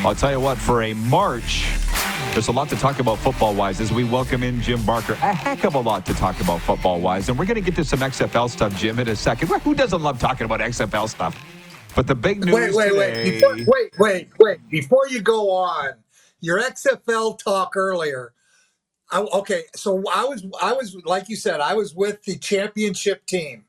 I'll tell you what, for a March, there's a lot to talk about football-wise as we welcome in Jim Barker. A heck of a lot to talk about football-wise. And we're going to get to some XFL stuff, Jim, in a second. Who doesn't love talking about XFL stuff? But the big news today... Wait. Before you go on, your XFL talk earlier. So I was like you said, I was with the championship team.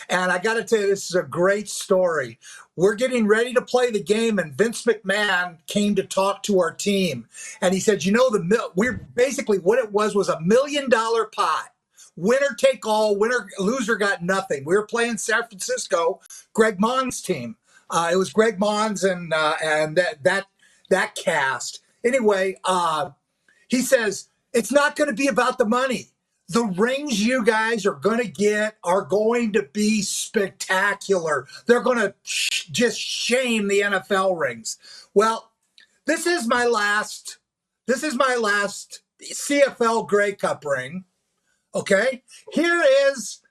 And I got to tell you, this is a great story. We're getting ready to play the game, and Vince McMahon came to talk to our team. And he said, we're basically what it was a $1 million pot. Winner take all, loser got nothing. We were playing San Francisco, Greg Mon's team. It was Greg Mons and that cast. Anyway, he says, it's not going to be about the money. The rings you guys are going to get are going to be spectacular. They're going to just shame the NFL rings. Well, this is my last CFL Grey Cup ring. Okay, here is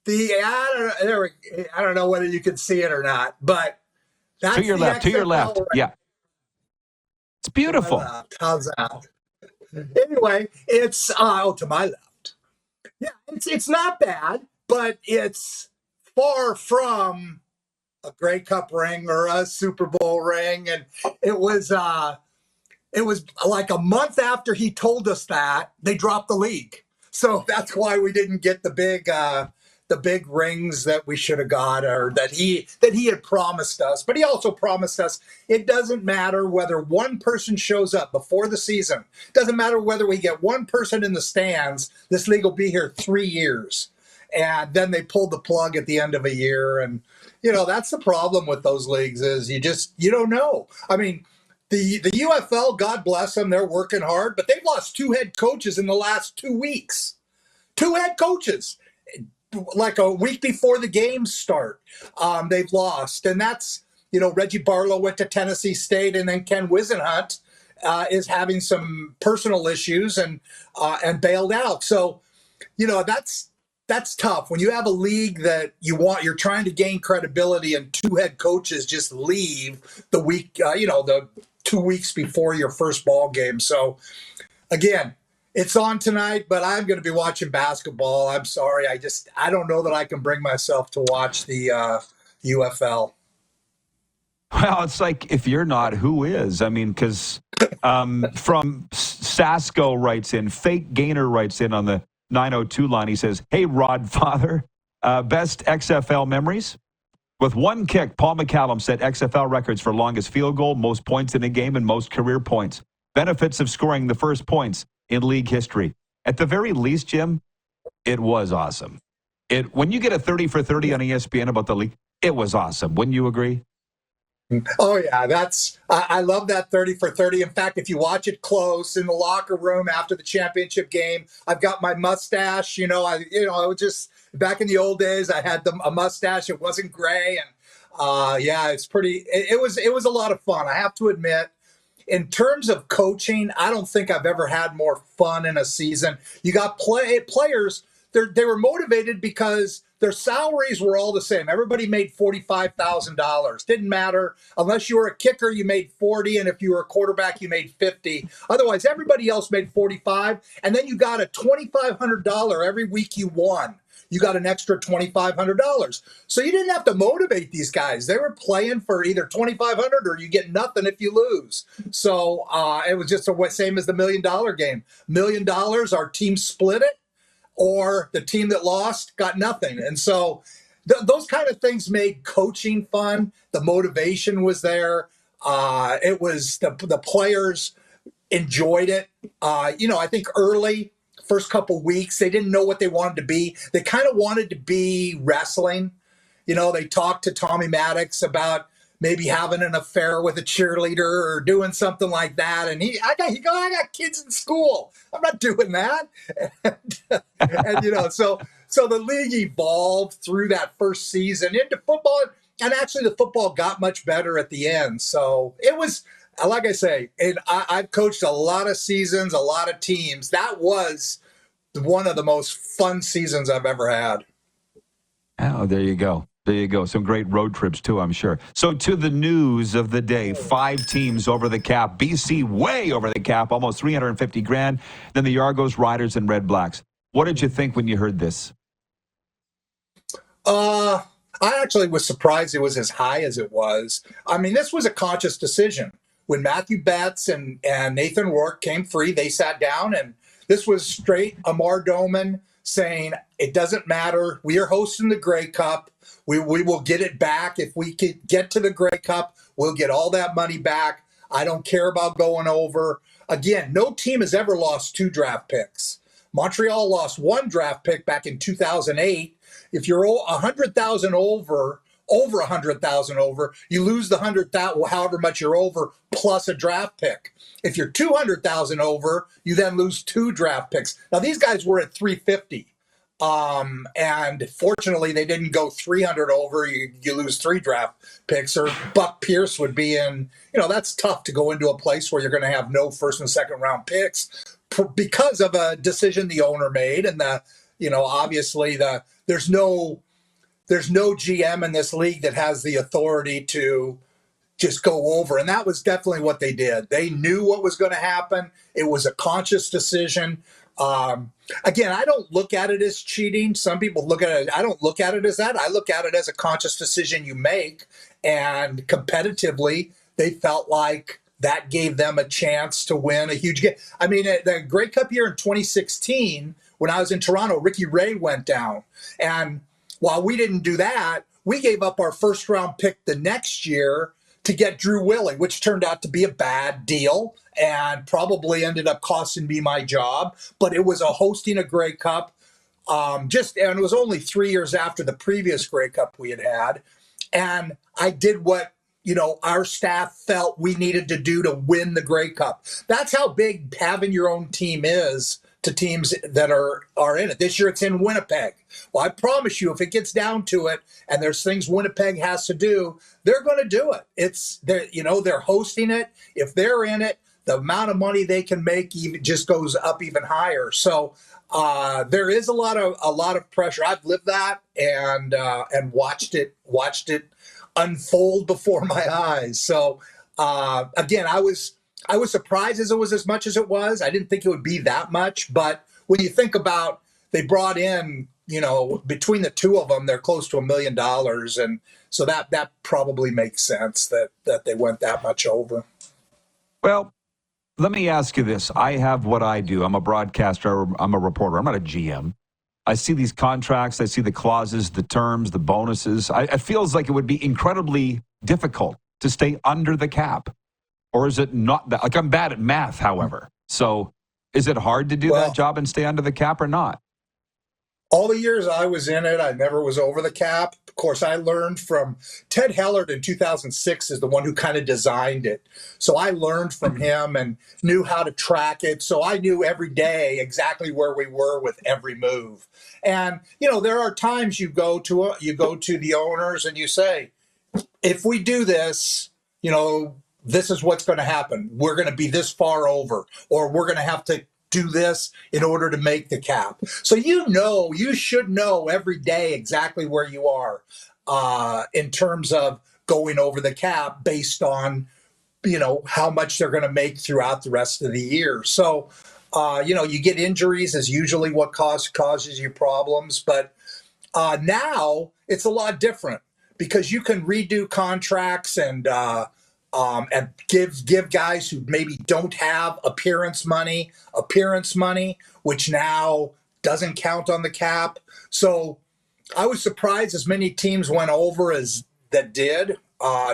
I don't know whether you can see it or not, but that's to your left. ring. Yeah, it's beautiful. How's that? Anyway, it's to my left. Yeah, it's not bad, but it's far from a Grey Cup ring or a Super Bowl ring. And it was like a month after he told us that they dropped the league. So that's why we didn't get the big rings that we should have got, or that he had promised us. But he also promised us it doesn't matter whether one person shows up before the season. It doesn't matter whether we get one person in the stands. This league will be here 3 years. And then they pulled the plug at the end of a year. And, that's the problem with those leagues is you don't know. I mean, the UFL, God bless them, they're working hard, but they've lost 2 head coaches in the last 2 weeks. 2 head coaches. Like a week before the games start, they've lost. And that's, Reggie Barlow went to Tennessee State, and then Ken Wisenhunt is having some personal issues and bailed out. So, that's tough. When you have a league that you're trying to gain credibility, and 2 head coaches just leave the week, the 2 weeks before your first ball game. So, again, it's on tonight, but I'm going to be watching basketball. I'm sorry. I don't know that I can bring myself to watch the UFL. Well, it's like, if you're not, who is? I mean, because from Sasko writes in, Fake Gainer writes in on the 902 line. He says, hey, Rod Father, best XFL memories? With 1 kick, Paul McCallum set XFL records for longest field goal, most points in a game, and most career points. Benefits of scoring the first points in league history. At the very least, Jim, it was awesome. When you get a 30 for 30 on ESPN about the league, it was awesome. Wouldn't you agree? Oh, yeah. I love that 30 for 30. In fact, if you watch it close in the locker room after the championship game, I've got my mustache. I was just back in the old days, I had a mustache. It wasn't gray. And it's pretty, it was a lot of fun. I have to admit. In terms of coaching, I don't think I've ever had more fun in a season. You got players, they were motivated because their salaries were all the same. Everybody made $45,000. Didn't matter. Unless you were a kicker, you made 40, and if you were a quarterback, you made 50. Otherwise, everybody else made 45, and then you got a $2,500 every week you won. You got an extra $2,500. So you didn't have to motivate these guys. They were playing for either $2,500 or you get nothing if you lose. So it was just the same as the $1 million game. $1 million, our team split it, or the team that lost got nothing. And so those kind of things made coaching fun. The motivation was there. It was the players enjoyed it. I think early, first couple weeks, they didn't know what they wanted to be. They kind of wanted to be wrestling. They talked to Tommy Maddox about maybe having an affair with a cheerleader or doing something like that. And I got kids in school. I'm not doing that. And so the league evolved through that first season into football. And actually the football got much better at the end. So it was, like I say, I've coached a lot of seasons, a lot of teams. That was one of the most fun seasons I've ever had. Oh, there you go. There you go. Some great road trips, too, I'm sure. So to the news of the day, 5 teams over the cap. BC way over the cap, almost 350 grand. Then the Argos, Riders, and Red Blacks. What did you think when you heard this? I actually was surprised it was as high as it was. I mean, this was a conscious decision. When Matthew Betts and Nathan Rourke came free, they sat down, and this was straight Amar Doman saying, it doesn't matter. We are hosting the Grey Cup. We will get it back. If we could get to the Grey Cup, we'll get all that money back. I don't care about going over. Again, no team has ever lost 2 draft picks. Montreal lost 1 draft pick back in 2008. If you're 100,000 over 100,000 over, you lose the 100,000, however much you're over, plus a draft pick. If you're 200,000 over, you then lose 2 draft picks. Now, these guys were at 350. And fortunately, they didn't go 300 over. You lose 3 draft picks, or Buck Pierce would be in. That's tough to go into a place where you're going to have no first and second round picks because of a decision the owner made. And obviously there's no GM in this league that has the authority to just go over. And that was definitely what they did. They knew what was going to happen. It was a conscious decision. Again, I don't look at it as cheating. Some people look at it. I don't look at it as that. I look at it as a conscious decision you make. And competitively, they felt like that gave them a chance to win a huge game. I mean, the Grey Cup year in 2016, when I was in Toronto, Ricky Ray went down. And while we didn't do that, we gave up our first round pick the next year to get Drew Willie, which turned out to be a bad deal and probably ended up costing me my job. But it was hosting a Grey Cup. And it was only 3 years after the previous Grey Cup we had. And I did what our staff felt we needed to do to win the Grey Cup. That's how big having your own team is to teams that are in it. This year it's in Winnipeg. Well, I promise you, if it gets down to it and there's things Winnipeg has to do, they're going to do it. They're hosting it. If they're in it, the amount of money they can make even just goes up even higher. So there is a lot of pressure. I've lived that and watched it unfold before my eyes. So again, I was surprised as it was as much as it was. I didn't think it would be that much, but when you think about, they brought in, between the two of them, they're close to $1 million, and so that probably makes sense that they went that much over. Well, let me ask you this. I have what I do. I'm a broadcaster. I'm a reporter. I'm not a GM. I see these contracts. I see the clauses, the terms, the bonuses. It feels like it would be incredibly difficult to stay under the cap. Or is it not that? Like, I'm bad at math, however. So is it hard to do that job and stay under the cap or not? All the years I was in it, I never was over the cap. Of course, I learned from Ted Hellard in 2006 is the one who kind of designed it. So I learned from him and knew how to track it. So I knew every day exactly where we were with every move. And, there are times you go to the owners and you say, if we do this, this is what's going to happen. We're going to be this far over, or we're going to have to do this in order to make the cap. So you should know every day exactly where you are in terms of going over the cap based on, how much they're going to make throughout the rest of the year. So, you get injuries is usually what causes you problems. But now it's a lot different because you can redo contracts and give guys who maybe don't have appearance money, which now doesn't count on the cap. So I was surprised as many teams went over as that did.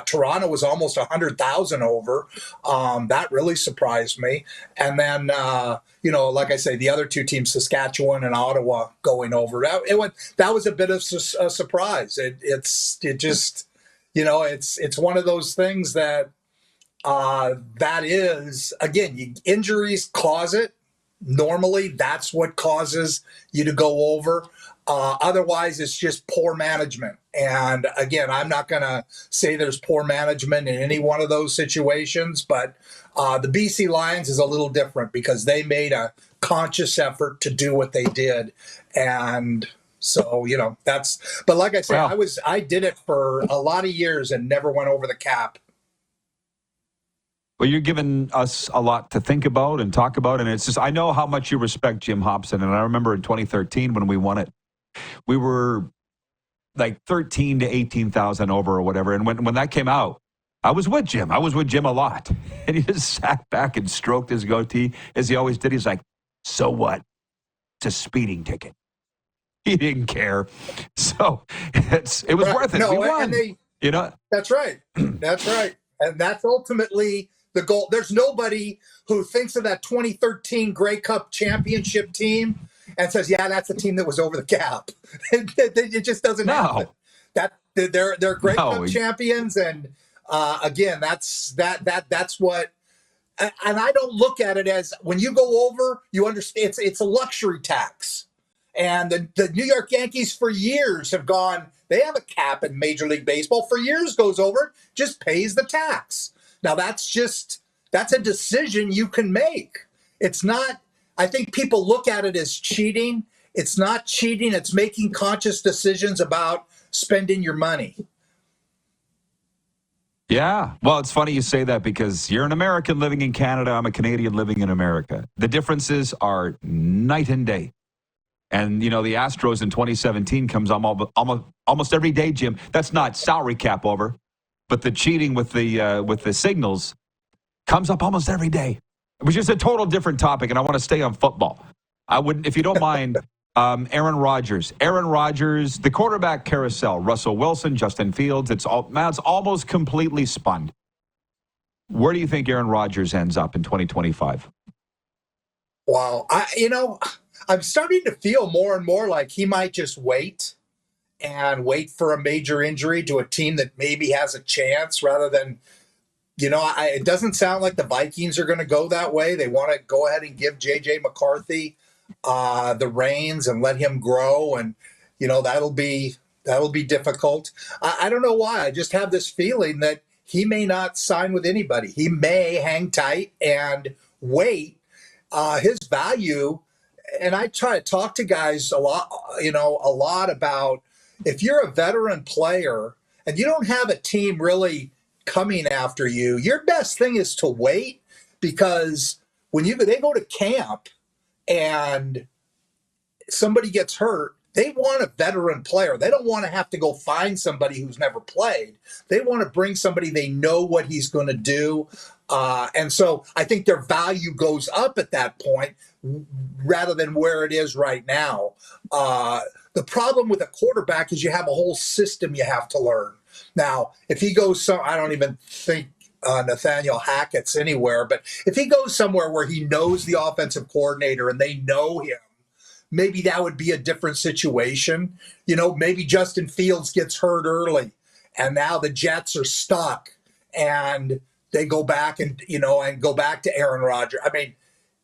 Toronto was almost 100,000 over. That really surprised me. And then, like I say, the other two teams, Saskatchewan and Ottawa, going over. That was a bit of a surprise. It's one of those things that is, again, injuries cause it. Normally, that's what causes you to go over. Otherwise, it's just poor management. And again, I'm not going to say there's poor management in any one of those situations, but the BC Lions is a little different because they made a conscious effort to do what they did. And So, but like I say, Well, I did it for a lot of years and never went over the cap. Well, you're giving us a lot to think about and talk about. And it's just, I know how much you respect Jim Hobson. And I remember in 2013 when we won it, we were like 13 to 18,000 over or whatever. And when that came out, I was with Jim. I was with Jim a lot. And he just sat back and stroked his goatee as he always did. He's like, so what? It's a speeding ticket. He didn't care. So it was worth it. No, we won. That's right. That's right. And that's ultimately the goal. There's nobody who thinks of that 2013 Grey Cup championship team and says, "Yeah, that's the team that was over the cap." It just doesn't happen. They're Grey Cup champions, and again, that's what. And I don't look at it as when you go over, you understand it's a luxury tax. And the New York Yankees for years have gone, they have a cap in Major League Baseball. For years goes over, just pays the tax. Now that's a decision you can make. It's not, I think people look at it as cheating. It's not cheating. It's making conscious decisions about spending your money. Yeah. Well, it's funny you say that because you're an American living in Canada. I'm a Canadian living in America. The differences are night and day. And, the Astros in 2017 comes almost every day, Jim. That's not salary cap over, but the cheating with the signals comes up almost every day, which is a total different topic, and I want to stay on football. I wouldn't, if you don't mind, Aaron Rodgers, the quarterback carousel, Russell Wilson, Justin Fields, it's almost completely spun. Where do you think Aaron Rodgers ends up in 2025? Wow. I'm starting to feel more and more like he might just wait for a major injury to a team that maybe has a chance rather than, it doesn't sound like the Vikings are going to go that way. They want to go ahead and give J.J. McCarthy the reins and let him grow. And, that'll be difficult. I don't know why. I just have this feeling that he may not sign with anybody. He may hang tight and wait. His value, and I try to talk to guys a lot about if you're a veteran player and you don't have a team really coming after you, your best thing is to wait, because when they go to camp and somebody gets hurt, they want a veteran player. They don't want to have to go find somebody who's never played. They want to bring somebody they know what he's going to do. And so I think their value goes up at that point rather than where it is right now. The problem with a quarterback is you have a whole system you have to learn. Now, if he goes I don't even think Nathaniel Hackett's anywhere, but if he goes somewhere where he knows the offensive coordinator and they know him, maybe that would be a different situation. Maybe Justin Fields gets hurt early and now the Jets are stuck and they go back and go back to Aaron Rodgers. I mean,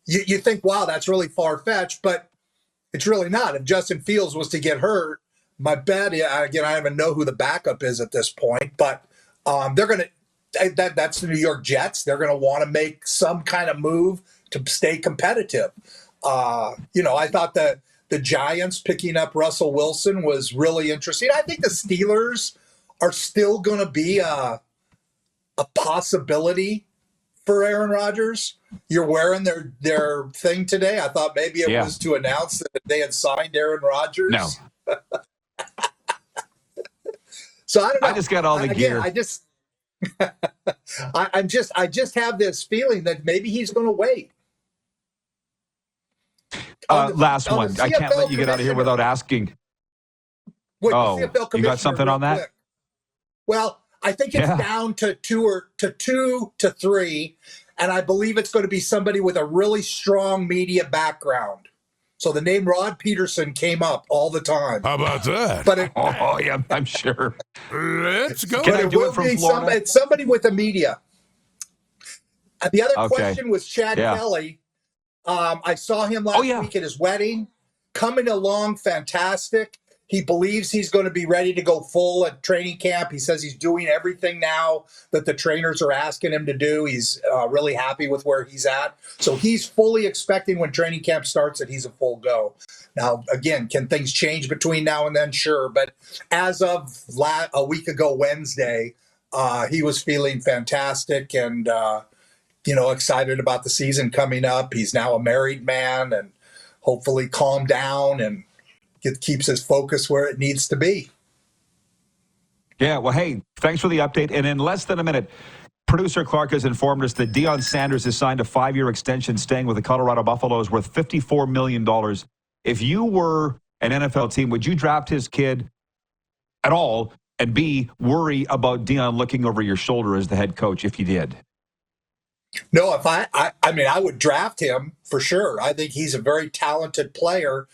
you think, wow, that's really far-fetched, but it's really not. If Justin Fields was to get hurt, my bet, again, I don't even know who the backup is at this point, but they're going to, that's the New York Jets. They're going to want to make some kind of move to stay competitive. I thought that the Giants picking up Russell Wilson was really interesting. I think the Steelers are still going to be a possibility for Aaron Rodgers. You're wearing their thing today. I thought maybe it was to announce that they had signed Aaron Rodgers. No. So I don't know. I just got all the gear. I just have this feeling that maybe he's going to wait. Last one. I can't let you get out of here without asking. Wait, you got something on that? Quick. Well, I think it's down to 2 to 3, and I believe it's going to be somebody with a really strong media background. So the name Rod Pedersen came up all the time. How about that? But yeah, I'm sure. Let's go. Can I do it from Florida? It's somebody with the media. The other question was Chad Kelly. I saw him last week at his wedding, coming along fantastic. He believes he's going to be ready to go full at training camp. He says he's doing everything now that the trainers are asking him to do. He's really happy with where he's at. So he's fully expecting when training camp starts that he's a full go. Now, again, can things change between now and then? Sure. But as of a week ago Wednesday, he was feeling fantastic and, excited about the season coming up. He's now a married man and hopefully calmed down and it keeps his focus where it needs to be. Yeah, well, hey, thanks for the update. And in less than a minute, producer Clark has informed us that Deion Sanders has signed a 5-year extension staying with the Colorado Buffaloes worth $54 million. If you were an NFL team, would you draft his kid at all and B, worry about Deion looking over your shoulder as the head coach if you did? No, if I would draft him for sure. I think he's a very talented player.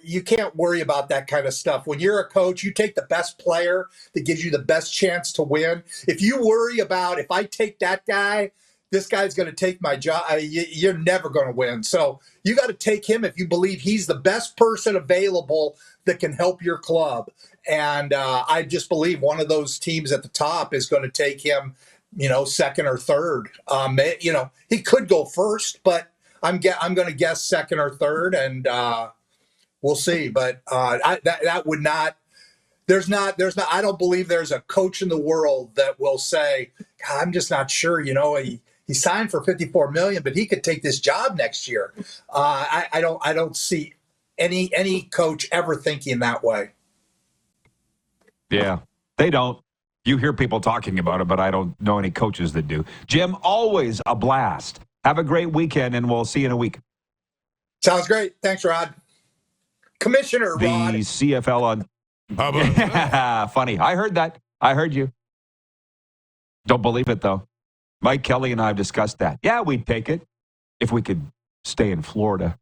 You can't worry about that kind of stuff. When you're a coach, you take the best player that gives you the best chance to win. If you worry about, if I take that guy, this guy's going to take my job, you're never going to win. So you got to take him if you believe he's the best person available that can help your club. And I just believe one of those teams at the top is going to take him, second or third. He could go first, but I'm going to guess second or third, and we'll see. But that would not. There's not. I don't believe there's a coach in the world that will say, "I'm just not sure." He signed for $54 million, but he could take this job next year. I don't see any coach ever thinking that way. Yeah, they don't. You hear people talking about it, but I don't know any coaches that do. Jim, always a blast. Have a great weekend, and we'll see you in a week. Sounds great. Thanks, Rod. Commissioner Rod. The CFL on. How about that? Funny. I heard that. I heard you. Don't believe it, though. Mike Kelly and I have discussed that. Yeah, we'd take it if we could stay in Florida.